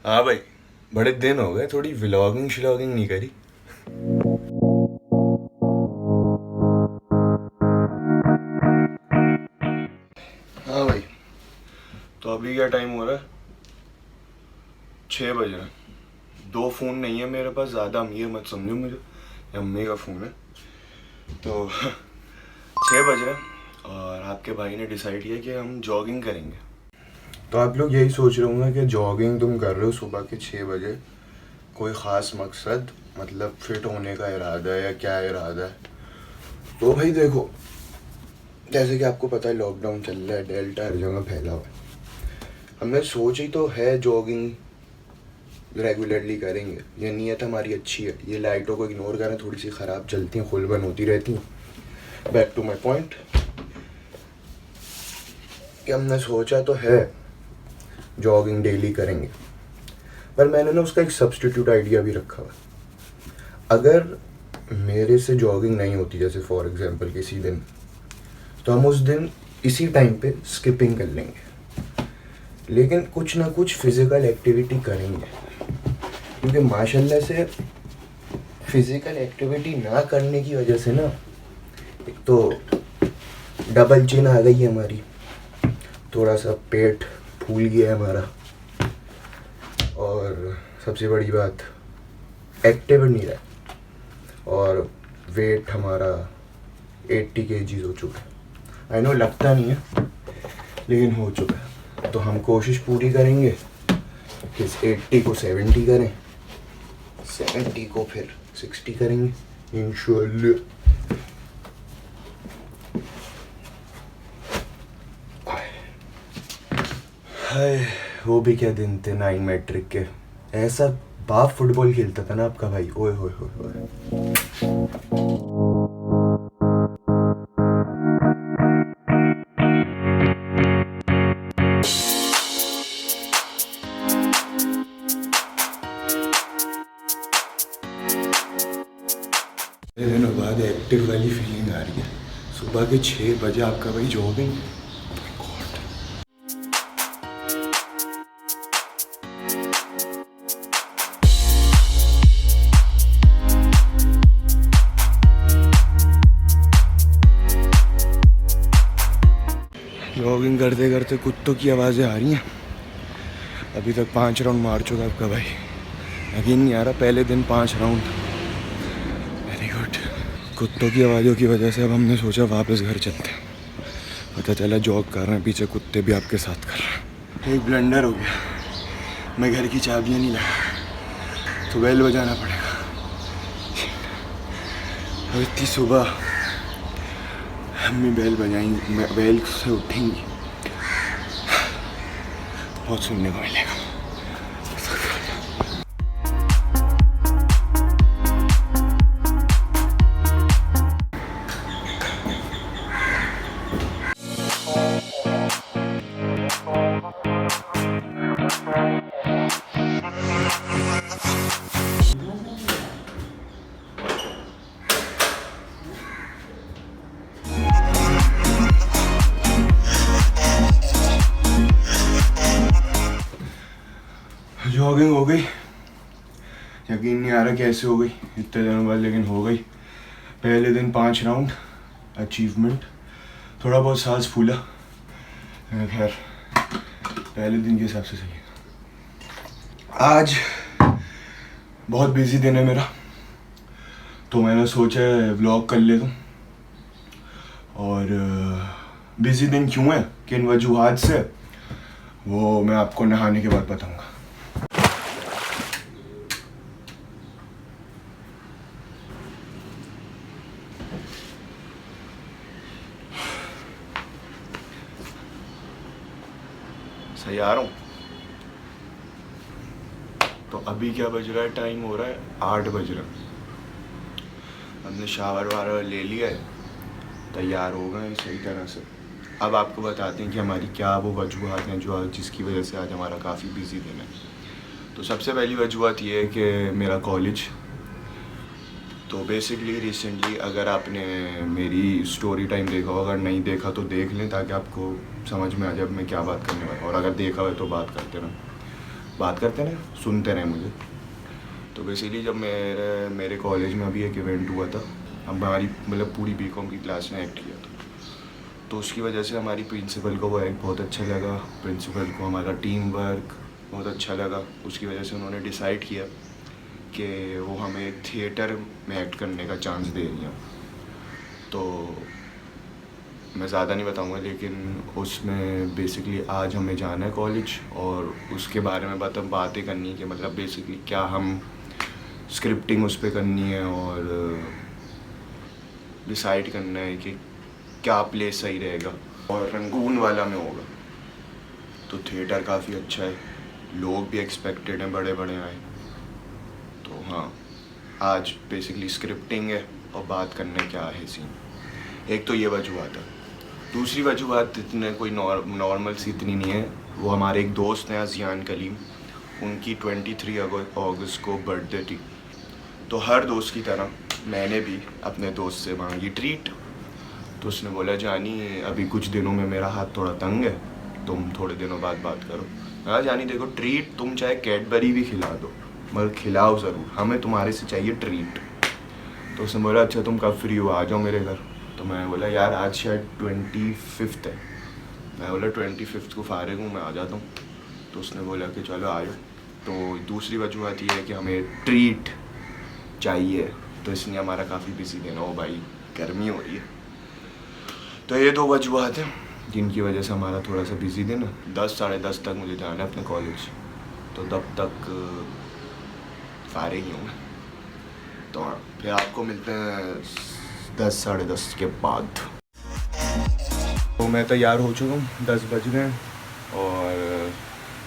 हाँ भाई, बड़े दिन हो गए, थोड़ी व्लॉगिंग श्लॉगिंग नहीं करी। हाँ भाई, तो अभी क्या टाइम हो रहा है? 6 बज रहे हैं। 2 फ़ोन नहीं है मेरे पास, ज़्यादा अमीर मत समझो मुझे, ये अम्मी का फ़ोन है। तो 6 बज रहे हैं और आपके भाई ने डिसाइड किया कि हम जॉगिंग करेंगे। तो आप लोग यही सोच रहे होंगे कि जॉगिंग तुम कर रहे हो सुबह के 6 बजे, कोई ख़ास मकसद, मतलब फिट होने का इरादा है या क्या इरादा है? तो भाई देखो, जैसे कि आपको पता है लॉकडाउन चल रहा है, डेल्टा हर जगह फैला हुआ है। हमने सोची तो है जॉगिंग रेगुलरली करेंगे, ये नीयत हमारी अच्छी है। ये लाइटों को इग्नोर करें, थोड़ी सी ख़राब चलती हैं, खुल बंद होती रहती हैं। बैक टू माई पॉइंट कि हमने सोचा तो है जॉगिंग डेली करेंगे, पर मैंने ना उसका एक सब्स्टिट्यूट आइडिया भी रखा हुआ। अगर मेरे से जॉगिंग नहीं होती, जैसे फॉर एग्जांपल किसी दिन, तो हम उस दिन इसी टाइम पे स्किपिंग कर लेंगे, लेकिन कुछ ना कुछ फिज़िकल एक्टिविटी करेंगे। क्योंकि माशाल्लाह से फिज़िकल एक्टिविटी ना करने की वजह से ना, एक तो डबल चिन आ गई है हमारी, थोड़ा सा पेट फूल गया है हमारा, और सबसे बड़ी बात एक्टिव नहीं रहा, और वेट हमारा 80 kg हो चुका है। आई नो लगता नहीं है, लेकिन हो चुका है। तो हम कोशिश पूरी करेंगे कि इस 80 को 70 करें, 70 को फिर 60 करेंगे इंशाल्लाह। हाय, वो भी क्या दिन थे 9 मैट्रिक के। ऐसा बाप फुटबॉल खेलता था ना आपका भाई, ओए होए होए होए। दिनों बाद एक्टिव वाली फीलिंग आ रही है। सुबह के 6 बजे आपका भाई जॉगिंग। जॉगिंग करते करते कुत्तों की आवाज़ें आ रही हैं। अभी तक 5 राउंड मार चुका आपका भाई, यकीन नहीं आ रहा, पहले दिन 5 राउंड। Very good. कुत्तों की आवाज़ों की वजह से अब हमने सोचा वापस घर चलते हैं। पता चला जॉग कर रहे हैं, पीछे कुत्ते भी आपके साथ कर रहे हैं। एक ब्लंडर हो गया, मैं घर की चाबियाँ नहीं लाया, तो बेल बजाना पड़ेगा। अब इतनी सुबह अम्मी बेल बजाएंगी, बेल से उठेंगी, बहुत सुनने को मिलेगा। जॉगिंग हो गई, यकीन नहीं आ रहा कैसे हो गई इतने दिनों बाद, लेकिन हो गई। पहले दिन 5 राउंड, अचीवमेंट। थोड़ा बहुत सांस फूला, खैर पहले दिन के हिसाब से सही है। आज बहुत बिजी दिन है मेरा, तो मैंने सोचा व्लॉग कर लेता हूँ। और बिजी दिन क्यों है, किन वजूहात से, वो मैं आपको नहाने के बाद बताऊँगा। सही आ रहा हूँ। तो अभी क्या बज रहा है, टाइम हो रहा है 8 बज रहा है। हमने शावर वावर ले लिया है, तैयार हो गए सही तरह से। अब आपको बताते हैं कि हमारी क्या वो वजूहत हैं जो जिसकी वजह से आज हमारा काफ़ी बिजी दिन है। तो सबसे पहली वजूहत ये है कि मेरा कॉलेज। तो बेसिकली रिसेंटली, अगर आपने मेरी स्टोरी टाइम देखा हो, अगर नहीं देखा तो देख लें, ताकि आपको समझ में आ जाए मैं क्या बात करने वाला हूँ, और अगर देखा हो तो बात करते रहें। बात करते रहे, सुनते रहे मुझे। तो बेसिकली जब मेरे कॉलेज में अभी एक इवेंट हुआ था, हमारी मतलब पूरी बीकॉम की क्लास ने एक्ट किया था, तो उसकी वजह से हमारी प्रिंसिपल को वो एक्ट बहुत अच्छा लगा, प्रिंसिपल को हमारा टीम वर्क बहुत अच्छा लगा। उसकी वजह से उन्होंने डिसाइड किया कि वो हमें थिएटर में एक्ट करने का चांस दे रही हैं। तो मैं ज़्यादा नहीं बताऊंगा, लेकिन उसमें बेसिकली आज हमें जाना है कॉलेज और उसके बारे में बातें करनी है कि मतलब बेसिकली क्या हम स्क्रिप्टिंग उस पर करनी है और डिसाइड करना है कि क्या प्ले सही रहेगा। और रंगून वाला में होगा, तो थिएटर काफ़ी अच्छा है, लोग भी एक्सपेक्टेड हैं, बड़े बड़े आए। तो हाँ, आज बेसिकली स्क्रिप्टिंग है और बात करने क्या है सीन। एक तो ये वजूहत है, दूसरी वजूहत इतने कोई नॉर्मल सी इतनी नहीं है। वो हमारे एक दोस्त हैं अजियान कलीम, उनकी 23 अगस्त को बर्थडे थी। तो हर दोस्त की तरह मैंने भी अपने दोस्त से मांगी ट्रीट। तो उसने बोला जानी अभी कुछ दिनों में मेरा हाथ थोड़ा तंग है, तुम थोड़े दिनों बाद बात करो। हाँ जानी देखो, ट्रीट तुम चाहे कैडबरी भी खिला दो, मगर खिलाओ ज़रूर, हमें तुम्हारे से चाहिए ट्रीट। तो उसने बोला अच्छा तुम कब फ्री हो, आ जाओ मेरे घर। तो मैं बोला यार आज शायद 25 है। मैं बोला 25 को फारिग हूँ, मैं आ जाता हूँ। तो उसने बोला कि चलो आ जाओ। तो दूसरी वजूहत ये है कि हमें ट्रीट चाहिए, तो इसलिए हमारा काफ़ी बिजी दिन हो भाई, गर्मी हो रही है। तो ये दो वजूहत हैं जिनकी वजह से हमारा थोड़ा सा बिजी दिन है। 10 साढ़े 10 तक मुझे जाना है अपने कॉलेज, तो तब तक फारिग ही हूँ मैं। तो हाँ, फिर आपको मिलते हैं 10 साढ़े 10 के बाद। तो मैं तैयार हो चुका हूँ, 10 बज गए हैं। और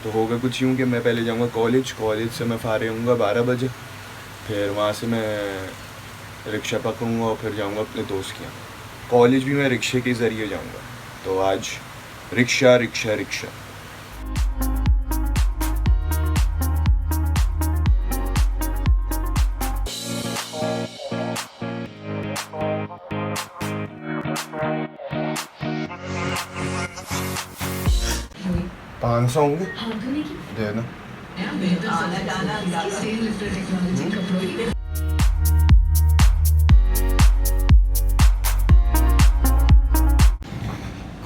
तो होगा कुछ यूँ कि मैं पहले जाऊँगा कॉलेज से मैं फारिग होऊंगा 12 बजे। फिर वहाँ से मैं रिक्शा पकड़ूँगा और फिर जाऊँगा अपने दोस्त के यहाँ। कॉलेज भी मैं रिक्शे के ज़रिए जाऊँगा, तो आज रिक्शा रिक्शा रिक्शा। पाँच 500 होंगे, दे ना।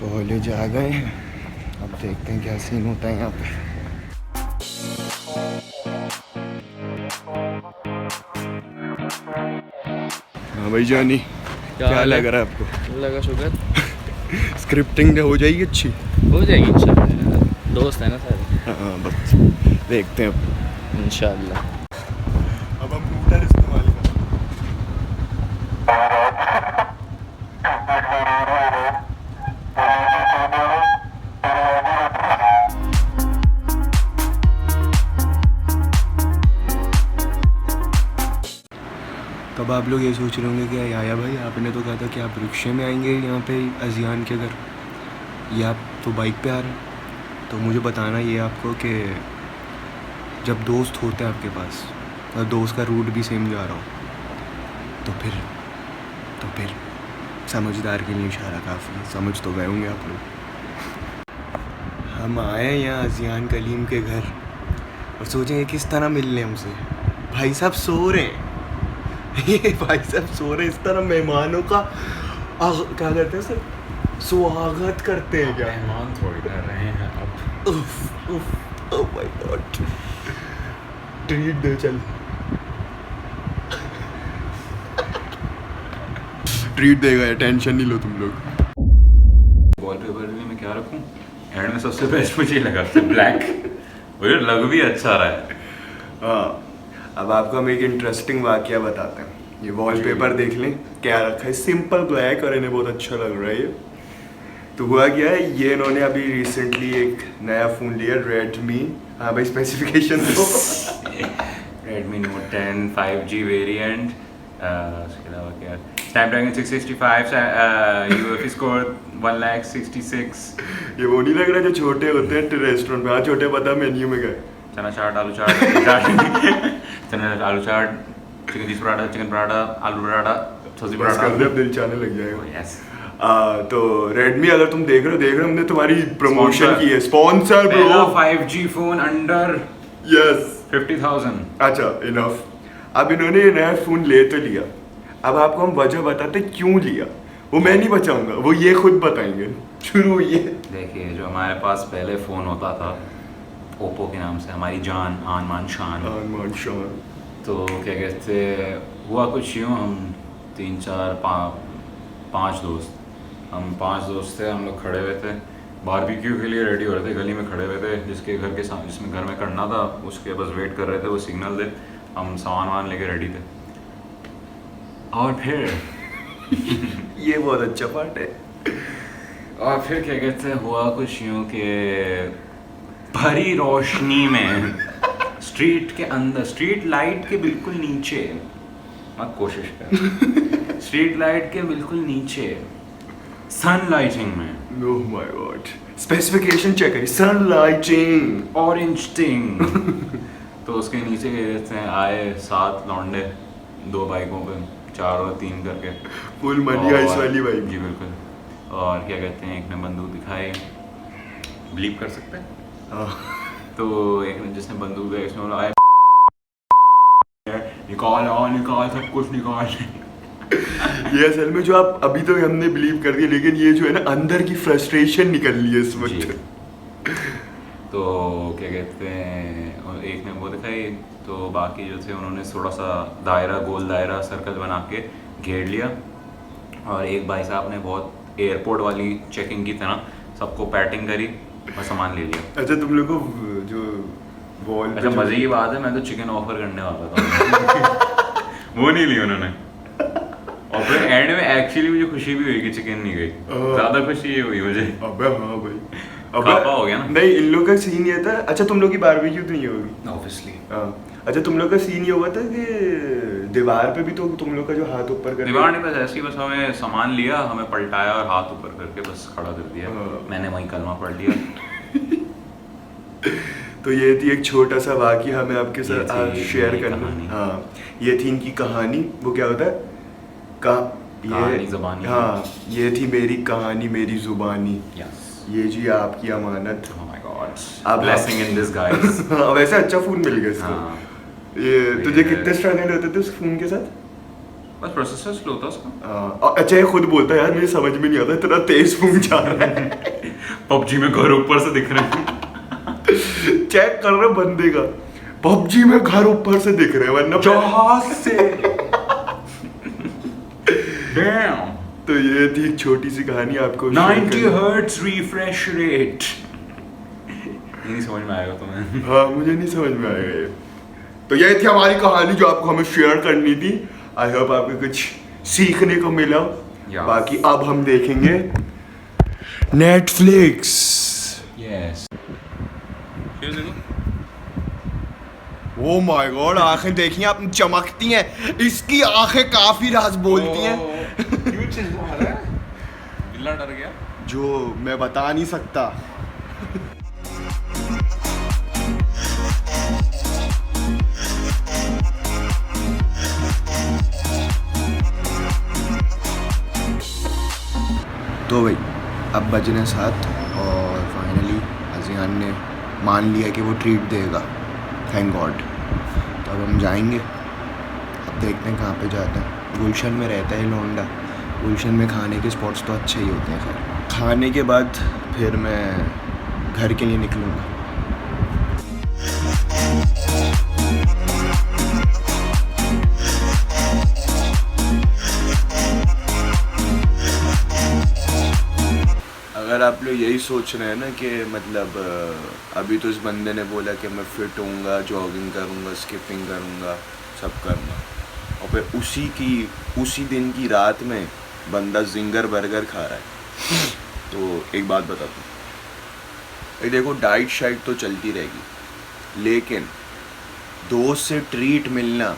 कॉलेज आ गए हैं, अब देखते हैं क्या सीन होता है यहाँ पे। हाँ भाई जानी, क्या लग रहा है आपको? लगा शुगर स्क्रिप्टिंग हो जाएगी अच्छी? हो जाएगी इंशाल्लाह, दोस्त है ना सारे। हाँ बस देखते हैं अब इंशाल्लाह। अब हम रूटर इस्तेमाल करें। तब आप लोग ये सोच रहे होंगे कि याया भाई आपने तो कहा था कि आप रिक्शे में आएंगे यहाँ पे अजियान के घर, या आप तो बाइक पे आ रहे हैं। तो मुझे बताना ये आपको कि जब दोस्त होता है आपके पास और दोस्त का रूट भी सेम जा रहा हो, तो फिर समझदार के लिए इशारा काफ़ी है। समझ तो गए होंगे आप लोग। हम आए हैं यहाँ अजियान कलीम के घर और सोचेंगे किस तरह मिलने हमसे। भाई साहब सो रहे हैं ये भाई साहब सो रहे हैं। इस तरह मेहमानों का क्या कहते हैं सर, स्वागत करते हैं क्या? मेहमान थोड़ी कर रहे हैं अब। उफ उफ ओह माय गॉड, ट्रीट दे चल ट्रीट देगा, टेंशन नहीं लो तुम लोग। वॉलपेपर में मैं क्या रखूं? एंड में सबसे बेस्ट मुझे लगा ब्लैक, मुझे लग भी अच्छा रहा है। हाँ, अब आपको हम एक इंटरेस्टिंग वाकया बताते हैं। ये वॉलपेपर देख लें क्या रखा है, सिंपल ब्लैक, और इन्हें बहुत अच्छा लग रहा है ये। तो हुआ क्या है, ये इन्होंने अभी रिसेंटली एक नया फ़ोन लिया, रेडमी। हाँ भाई स्पेसिफिकेशन तो Redmi Note 10 5G वेरिएंट, उसके अलावा क्या, Snapdragon 665, UEFI स्कोर 166। ये वो नहीं लग रहा जो छोटे होते हैं रेस्टोरेंट में। हाँ छोटे पता मेन्यू में गए, चना चाट, आलू चाट चना आलू चाट, chicken cheese paratha, chicken paratha, आलू पराठा, सब्जी बस कर दे, पराठा। अब दिल चाहने लग जाएगा। यस, तो रेडमी अगर तुम देख रहे हो हमने तुम्हारी प्रमोशन Sponsor. की है, स्पॉन्सर पहला bro. 5G phone under yes 50,000। अच्छा इनफ। अब इन्होंने ये नया फोन ले तो लिया, अब आपको हम वजह बताते क्यों लिया, वो मैं नहीं बचाऊंगा, वो ये खुद बताएंगे। शुरू ये देखिए, जो हमारे पास पहले फ़ोन होता था ओप्पो के नाम से, हमारी जान आन मान शान, आन शान। तो क्या कहते, हुआ कुछ यूँ, हम 3 4 5 दोस्त, हम 5 दोस्त थे, हम लोग खड़े हुए थे बारबेक्यू के लिए, रेडी हो रहे थे, गली में खड़े हुए थे, जिसके घर के सामने, जिसमें घर में करना था उसके बस वेट कर रहे थे वो सिग्नल दे, हम सामान वामान लेके रेडी थे। और फिर ये बहुत अच्छा पार्ट है। और फिर क्या कहते हैं, हुआ कुछ यूँ कि भरी रोशनी में स्ट्रीट के अंदर, स्ट्रीट लाइट के बिल्कुल नीचे, मत कोशिश कर, स्ट्रीट लाइट के बिल्कुल नीचे सन लाइटिंग में, oh my god, specification check करिए, सन लाइटिंग ऑरेंज टिंग तो उसके नीचे क्या कहते हैं, आए 7 लौंडे, 2 बाइकों पे, 4 और 3 करके, फुल मनी आइस वाली वाइब। जी बिल्कुल। और क्या कहते हैं, एक ने बंदूक दिखाई, ब्लीप कर सकते हैं, तो एक ने, जिसने बंदूक दिया, इसमें बोला निकाल सब कुछ निकाल। ये असल में जो आप अभी तो हमने बिलीव कर दिया, लेकिन ये जो है ना अंदर की फ्रस्ट्रेशन निकल रही है इस वक्त। तो क्या कहते हैं, और एक ने वो दिखाई, तो बाकी जो थे उन्होंने थोड़ा सा दायरा, गोल दायरा, सर्कल बना के घेर लिया, और एक भाई साहब ने बहुत एयरपोर्ट वाली चेकिंग की तरह सबको पैटिंग करी और सामान ले लिया। अच्छा तुम लोग को जो वॉल, अच्छा मजे की बात है, मैं तो चिकन ऑफर करने वाला था वो नहीं ली उन्होंने, और फिर एंड में एक्चुअली मुझे खुशी भी हुई कि चिकन नहीं गई, ज्यादा खुशी ये हुई मुझे। अबे हाँ भाई, कापा हो गया ना। नहीं इन लोग का सीन ये था, अच्छा तुम लोग की बारबेक्यू तो नहीं होगी ऑब्वियसली। हाँ, अच्छा तुम लोग का सीन ये हुआ था कि दीवार पे भी तो तुम लोग का जो हाथ ऊपर कर, दीवार ने बस ऐसे ही, बस हमें सामान लिया, हमें पलटाया और हाथ ऊपर करके बस खड़ा कर दिया, मैंने वहीं कलमा पढ़ लिया। तो ये थी एक छोटा सा वाकया हमें आपके ये साथ थी आज शेयर मेरी करना। कहानी। हाँ ये थी इनकी कहानी। वो क्या होता है कहानी ज़ुबानी। हाँ ये थी मेरी कहानी मेरी जुबानी। यस। ये जी आपकी अमानत। Oh my God. अब Blessing in disguise. हाँ, वैसे अच्छा फोन मिल गया इसको। हाँ। ये तुझे ये- कितने स्ट्रगल होते थे उस फोन के साथ? बस प्रोसेसर स्लो था उसका। और अच्छा ये खुद बोलता है यार मुझे समझ में नहीं आता इतना तेज फोन जा रहा है। पबजी में घर ऊपर से दिख रहे हैं। चेक कर रहे बंदे का, पबजी में घर ऊपर से दिख रहे हैं वरना जहाज से। Damn. तो ये थी एक छोटी सी कहानी आपको share 90 करनी। Hertz refresh rate. ये नहीं समझ में आएगा तुम्हें। हाँ मुझे नहीं समझ में आएगा ये। तो ये थी हमारी कहानी जो आपको हमें शेयर करनी थी। आई होप आपको कुछ सीखने को मिला। Yes. बाकी अब हम देखेंगे Netflix. Yes. Oh my God आंखें देखिए आपने चमकती हैं, इसकी आंखें काफी राज बोलती हैं क्यों चिल्ला रहा है? बिल्ला डर गया। जो मैं बता नहीं सकता। तो भाई अब बजने 7 और फाइनली अजियान ने मान लिया कि वो ट्रीट देगा, थैंक गॉड। तो अब हम जाएंगे, अब देखते हैं कहाँ पे जाते हैं। गुलशन में रहता है लौंडा, गुलशन में खाने के स्पॉट्स तो अच्छे ही होते हैं। खैर खाने के बाद फिर मैं घर के लिए निकलूँगा। अगर आप लोग यही सोच रहे हैं ना कि मतलब अभी तो इस बंदे ने बोला कि मैं फिट होऊंगा, जॉगिंग करूंगा, स्किपिंग करूंगा, सब करना, और फिर उसी दिन की रात में बंदा जिंगर बर्गर खा रहा है। तो एक बात बताता हूँ, देखो डाइट शाइट तो चलती रहेगी, लेकिन दोस्त से ट्रीट मिलना